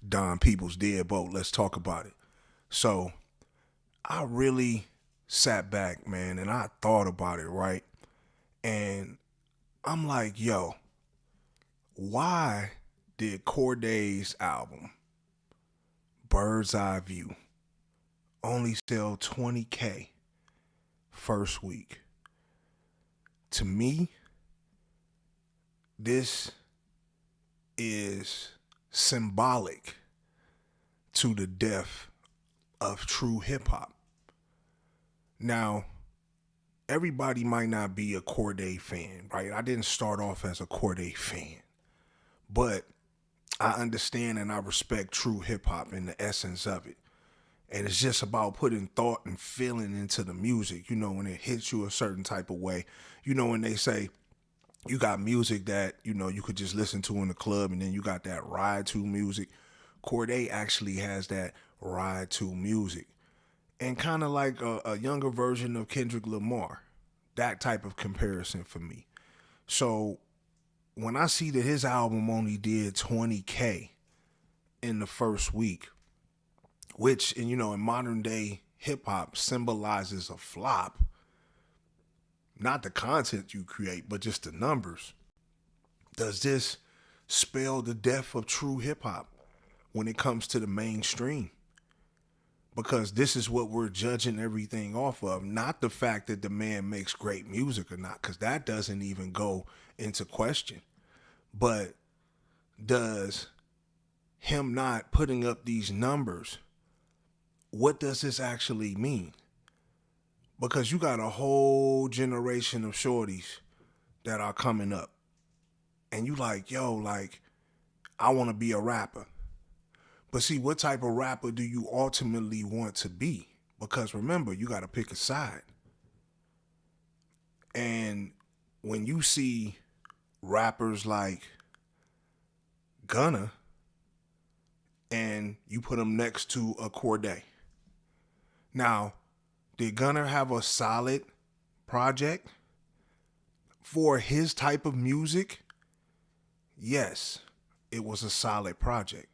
Don People's Deadbolt. Let's talk about it. So I really sat back, man, and I thought about it, right? And I'm like, yo, why did Cordae's album, Bird's Eye View, only sell 20K first week? To me, this is symbolic to the death of true hip hop. Now, everybody might not be a Cordae fan, right? I didn't start off as a Cordae fan, but I understand and I respect true hip hop and the essence of it. And it's just about putting thought and feeling into the music, when it hits you a certain type of way. When they say you got music that, you could just listen to in the club, and then you got that ride to music. Cordae actually has that ride to music. And kind of like a younger version of Kendrick Lamar. That type of comparison for me. So when I see that his album only did 20K in the first week, which, in modern day hip hop symbolizes a flop, not the content you create, but just the numbers. Does this spell the death of true hip hop when it comes to the mainstream? Because this is what we're judging everything off of, not the fact that the man makes great music or not, because that doesn't even go into question. But does him not putting up these numbers, what does this actually mean? Because you got a whole generation of shorties that are coming up. And you like, yo, like, I want to be a rapper. But see, what type of rapper do you ultimately want to be? Because remember, you got to pick a side. And when you see rappers like Gunna and you put them next to a Cordae. Now, did Gunna have a solid project for his type of music? Yes, it was a solid project.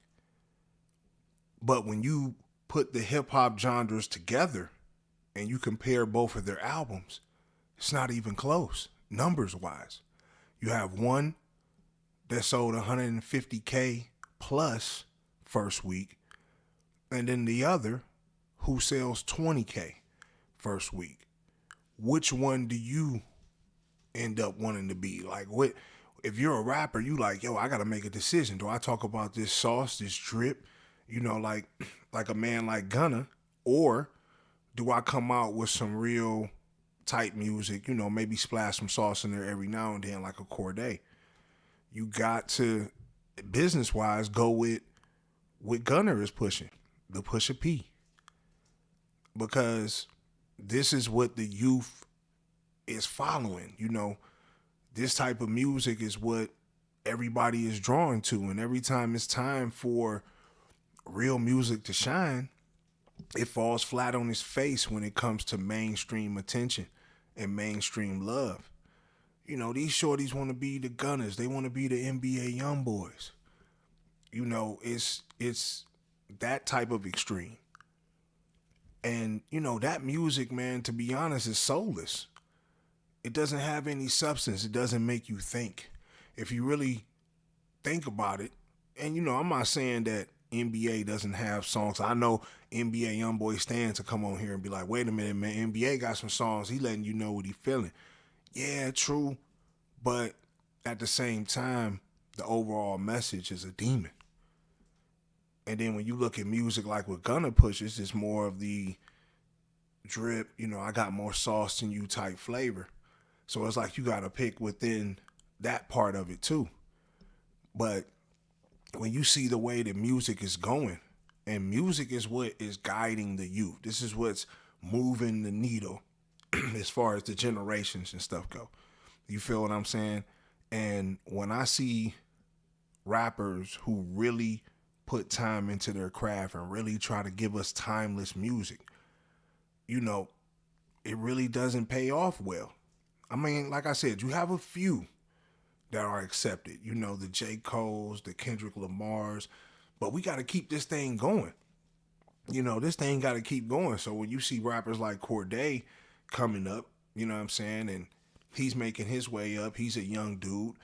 But when you put the hip hop genres together and you compare both of their albums, it's not even close, numbers wise. You have one that sold 150K plus first week, and then the other who sells 20K first week. Which one do you end up wanting to be? Like, what if you're a rapper, you like, yo, I gotta make a decision. Do I talk about this sauce, this drip, like a man like Gunna, or do I come out with some real type music, maybe splash some sauce in there every now and then like a Cordae? You got to, business wise, go with what Gunna is pushing, the Pusha P. Because this is what the youth is following, This type of music is what everybody is drawn to. And every time it's time for real music to shine, it falls flat on its face when it comes to mainstream attention and mainstream love. These shorties want to be the Gunners. They want to be the NBA young boys. It's that type of extreme. And, that music, man, to be honest, is soulless. It doesn't have any substance. It doesn't make you think. If you really think about it, and, I'm not saying that NBA doesn't have songs. I know NBA YoungBoy stands to come on here and be like, wait a minute, man, NBA got some songs. He letting you know what he feeling. Yeah, true. But at the same time, the overall message is a demon. And then when you look at music like what Gunna pushes, it's more of the drip, I got more sauce than you type flavor. So it's like you got to pick within that part of it too. But when you see the way that music is going, and music is what is guiding the youth, this is what's moving the needle as far as the generations and stuff go. You feel what I'm saying? And when I see rappers who really put time into their craft and really try to give us timeless music, it really doesn't pay off well. I mean, like I said, you have a few that are accepted. The J. Cole's, the Kendrick Lamar's, But we got to keep this thing going. This thing got to keep going. So when you see rappers like Cordae coming up, you know what I'm saying, and he's making his way up. He's a young dude.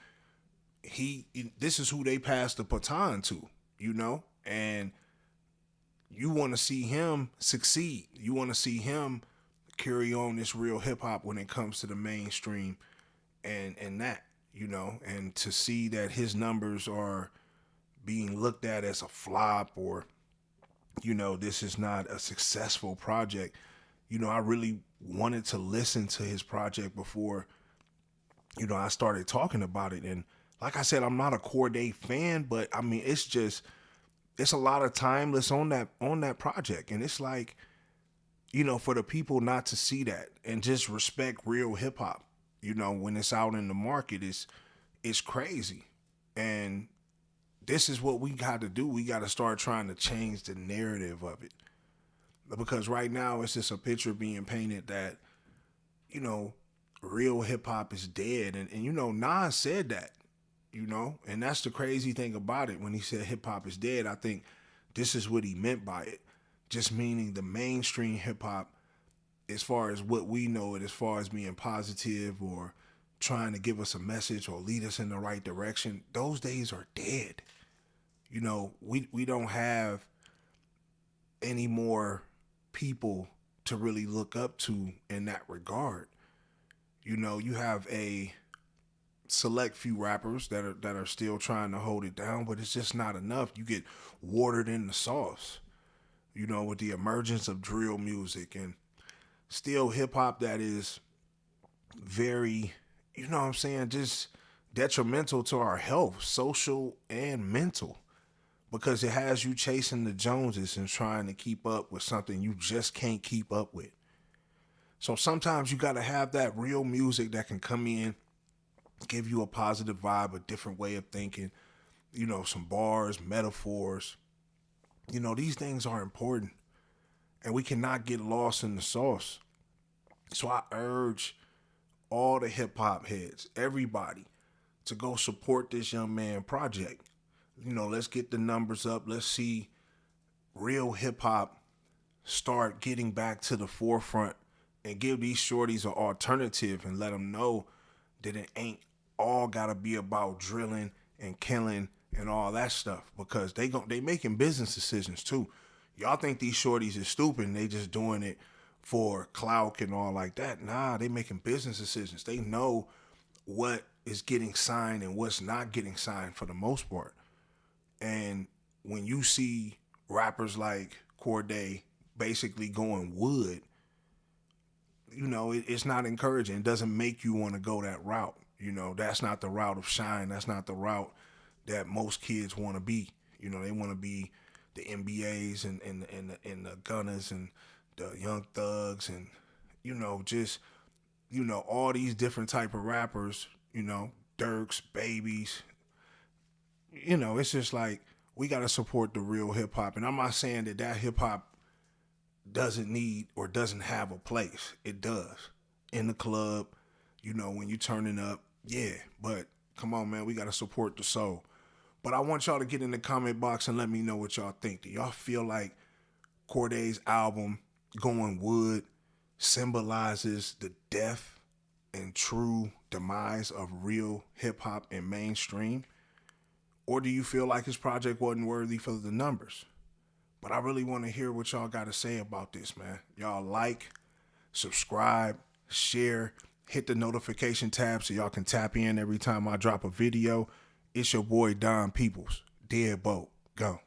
This is who they passed the baton to, and you want to see him succeed. You want to see him carry on this real hip hop when it comes to the mainstream, and that, and to see that his numbers are being looked at as a flop, or this is not a successful project. I really wanted to listen to his project before I started talking about it. And like I said, I'm not a Cordae fan, but I mean, it's a lot of timeless on that project. And it's like, for the people not to see that and just respect real hip hop, when it's out in the market, it's crazy. And this is what we got to do. We got to start trying to change the narrative of it. Because right now it's just a picture being painted that, real hip hop is dead. And Nas said that, and that's the crazy thing about it. When he said hip hop is dead, I think this is what he meant by it. Just meaning the mainstream hip hop, as far as what we know it, as far as being positive or trying to give us a message or lead us in the right direction, those days are dead. We don't have any more people to really look up to in that regard. You have a select few rappers that are still trying to hold it down, but it's just not enough. You get watered in the sauce, with the emergence of drill music and still hip hop that is very, just detrimental to our health, social and mental, because it has you chasing the Joneses and trying to keep up with something you just can't keep up with. So sometimes you got to have that real music that can come in, give you a positive vibe, a different way of thinking, some bars, metaphors. These things are important, and we cannot get lost in the sauce. So I urge all the hip hop heads, everybody, to go support this young man project. Let's get the numbers up. Let's see real hip hop start getting back to the forefront and give these shorties an alternative and let them know that it ain't all gotta be about drilling and killing and all that stuff, because they making business decisions too. Y'all think these shorties is stupid and they just doing it for clout and all like that. Nah, they making business decisions. They know what is getting signed and what's not getting signed for the most part. And when you see rappers like Cordae basically going wood, it's not encouraging. It doesn't make you want to go that route. That's not the route of shine. That's not the route that most kids want to be. They want to be the NBAs and the Gunners and the Young Thugs and, all these different type of rappers, Dirks, Babies. It's just like, we got to support the real hip hop. And I'm not saying that hip hop doesn't need or doesn't have a place. It does. In the club, when you turning up, yeah. But come on, man, we got to support the soul. But I want y'all to get in the comment box and let me know what y'all think. Do y'all feel like Cordae's album, Going Wood, symbolizes the death and true demise of real hip hop and mainstream? Or do you feel like his project wasn't worthy for the numbers? But I really want to hear what y'all got to say about this, man. Y'all like, subscribe, share, hit the notification tab so y'all can tap in every time I drop a video. It's your boy Don Peoples. Deadbolt. Go.